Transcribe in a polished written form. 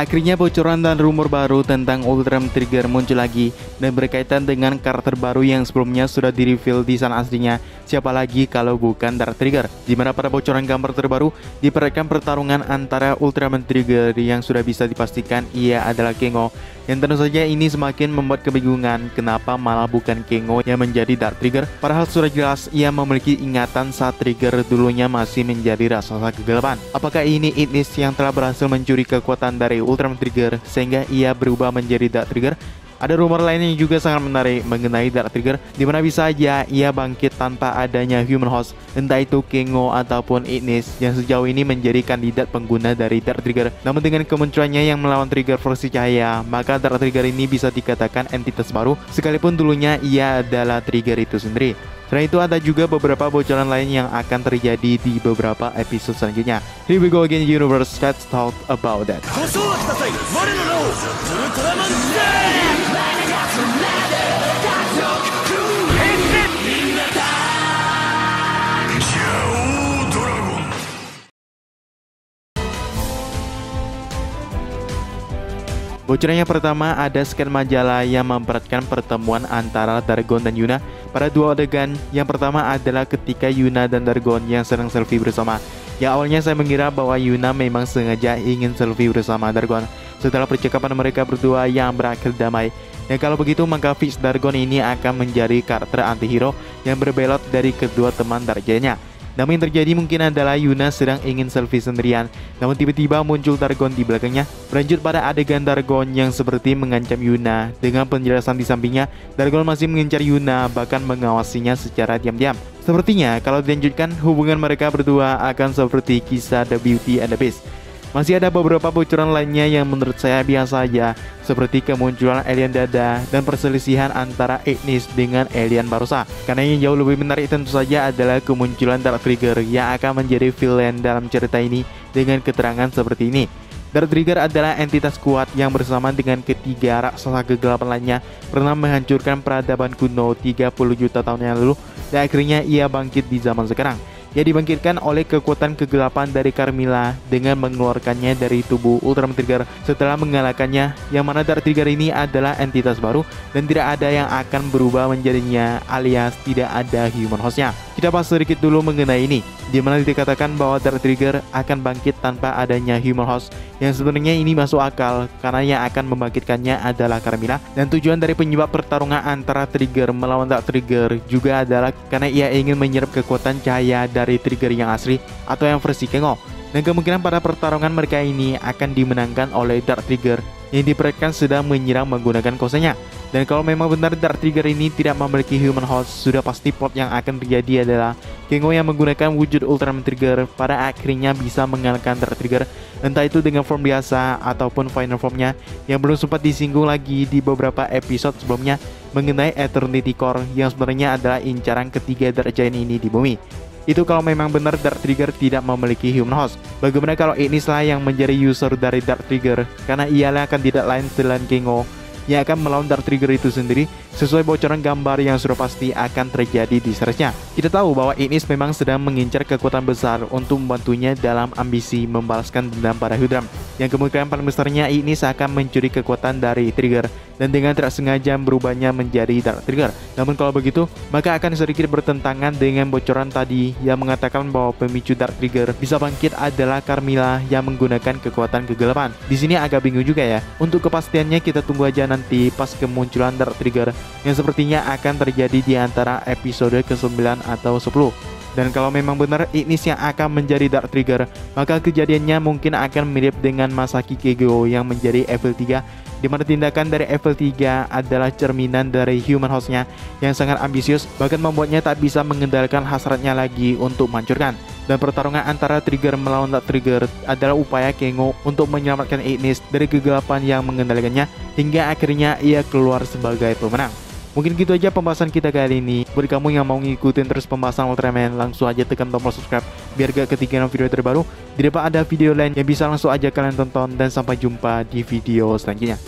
Akhirnya bocoran dan rumor baru tentang Ultraman Trigger muncul lagi dan berkaitan dengan karakter baru yang sebelumnya sudah di-reveal di sana aslinya. Siapa lagi kalau bukan Dark Trigger? Di mana pada bocoran gambar terbaru diperlihatkan pertarungan antara Ultraman Trigger yang sudah bisa dipastikan ia adalah Kengo. Yang tentu saja ini semakin membuat kebingungan kenapa malah bukan Kengo yang menjadi Dark Trigger. Padahal sudah jelas ia memiliki ingatan saat Trigger dulunya masih menjadi raksasa kegelapan. Apakah ini Ignis yang telah berhasil mencuri kekuatan dari Ultraman Trigger sehingga ia berubah menjadi Dark Trigger? Ada rumor lainnya juga sangat menarik mengenai Dark Trigger, di mana bisa saja ia bangkit tanpa adanya human host, entah itu Kengo ataupun Ignis yang sejauh ini menjadi kandidat pengguna dari Dark Trigger. Namun dengan kemunculannya yang melawan Trigger versi cahaya, maka Dark Trigger ini bisa dikatakan entitas baru, sekalipun dulunya ia adalah Trigger itu sendiri. Selain itu ada juga beberapa bocoran lain yang akan terjadi di beberapa episode selanjutnya. Here we go again universe, let's talk about that. Bocoran yang pertama, ada scan majalah yang memperlihatkan pertemuan antara Dargon dan Yuna pada dua adegan. Yang pertama adalah ketika Yuna dan Dargon yang sedang selfie bersama. Ya, awalnya saya mengira bahwa Yuna memang sengaja ingin selfie bersama Dargon setelah percakapan mereka berdua yang berakhir damai. Dan kalau begitu maka fix Dargon ini akan menjadi karakter antihero yang berbelot dari kedua teman darjanya. Namun yang terjadi mungkin adalah Yuna sedang ingin selfie sendirian, namun tiba-tiba muncul Dargon di belakangnya. Berlanjut pada adegan Dargon yang seperti mengancam Yuna. Dengan penjelasan di sampingnya, Dargon masih mengincar Yuna, bahkan mengawasinya secara diam-diam. Sepertinya kalau dilanjutkan, hubungan mereka berdua akan seperti kisah The Beauty and the Beast. Masih ada beberapa bocoran lainnya yang menurut saya biasa saja, seperti kemunculan alien dada dan perselisihan antara Ignis dengan alien Barossa. Karena yang jauh lebih menarik tentu saja adalah kemunculan Dark Trigger yang akan menjadi villain dalam cerita ini dengan keterangan seperti ini. Dark Trigger adalah entitas kuat yang bersama dengan ketiga raksasa kegelapan lainnya pernah menghancurkan peradaban kuno 30 juta tahun yang lalu, dan akhirnya ia bangkit di zaman sekarang. Ia dibangkitkan oleh kekuatan kegelapan dari Carmilla dengan mengeluarkannya dari tubuh Ultraman Trigger setelah mengalahkannya, yang mana Dark Trigger ini adalah entitas baru dan tidak ada yang akan berubah menjadinya, alias tidak ada human hostnya. Kita bahas sedikit dulu mengenai ini, di mana dikatakan bahwa Dark Trigger akan bangkit tanpa adanya human host, yang sebenarnya ini masuk akal karena yang akan membangkitkannya adalah Carmilla, dan tujuan dari penyebab pertarungan antara Trigger melawan Dark Trigger juga adalah karena ia ingin menyerap kekuatan cahaya dari Trigger yang asli atau yang versi Kengo. Dan kemungkinan pada pertarungan mereka ini akan dimenangkan oleh Dark Trigger yang diperkirakan sedang menyerang menggunakan kosenya. Dan kalau memang benar Dark Trigger ini tidak memiliki human host, sudah pasti plot yang akan terjadi adalah Kengo yang menggunakan wujud Ultraman Trigger pada akhirnya bisa mengalahkan Dark Trigger, entah itu dengan form biasa ataupun final formnya yang belum sempat disinggung lagi di beberapa episode sebelumnya mengenai Eternity Core yang sebenarnya adalah incaran ketiga Dark Giant ini di bumi. Itu kalau memang benar Dark Trigger tidak memiliki human host. Bagaimana kalau Ignis lah yang menjadi user dari Dark Trigger, karena ialah kandidat lain selain Kengo yang akan melawan Dark Trigger itu sendiri sesuai bocoran gambar yang sudah pasti akan terjadi di seriesnya. Kita tahu bahwa Ignis memang sedang mengincar kekuatan besar untuk membantunya dalam ambisi membalaskan dendam pada Hydram, yang kemungkinan paling besarnya Ignis akan mencuri kekuatan dari Trigger dan dengan tidak sengaja berubahnya menjadi Dark Trigger. Namun kalau begitu, maka akan sedikit bertentangan dengan bocoran tadi yang mengatakan bahwa pemicu Dark Trigger bisa bangkit adalah Carmilla yang menggunakan kekuatan kegelapan. Di sini agak bingung juga ya. Untuk kepastiannya kita tunggu aja nanti pas kemunculan Dark Trigger yang sepertinya akan terjadi di antara episode ke-9 atau 10. Dan kalau memang benar Ignis yang akan menjadi Dark Trigger, maka kejadiannya mungkin akan mirip dengan Masaki Keigo yang menjadi Evil 3, di mana tindakan dari Evil 3 adalah cerminan dari human hostnya yang sangat ambisius, bahkan membuatnya tak bisa mengendalikan hasratnya lagi untuk menghancurkan. Dan pertarungan antara Trigger melawan Dark Trigger adalah upaya Kengo untuk menyelamatkan Ignis dari kegelapan yang mengendalikannya hingga akhirnya ia keluar sebagai pemenang. Mungkin gitu aja pembahasan kita kali ini. Buat kamu yang mau ngikutin terus pembahasan Ultraman, langsung aja tekan tombol subscribe biar gak ketinggalan video terbaru. Di depan ada video lain yang bisa langsung aja kalian tonton, dan sampai jumpa di video selanjutnya.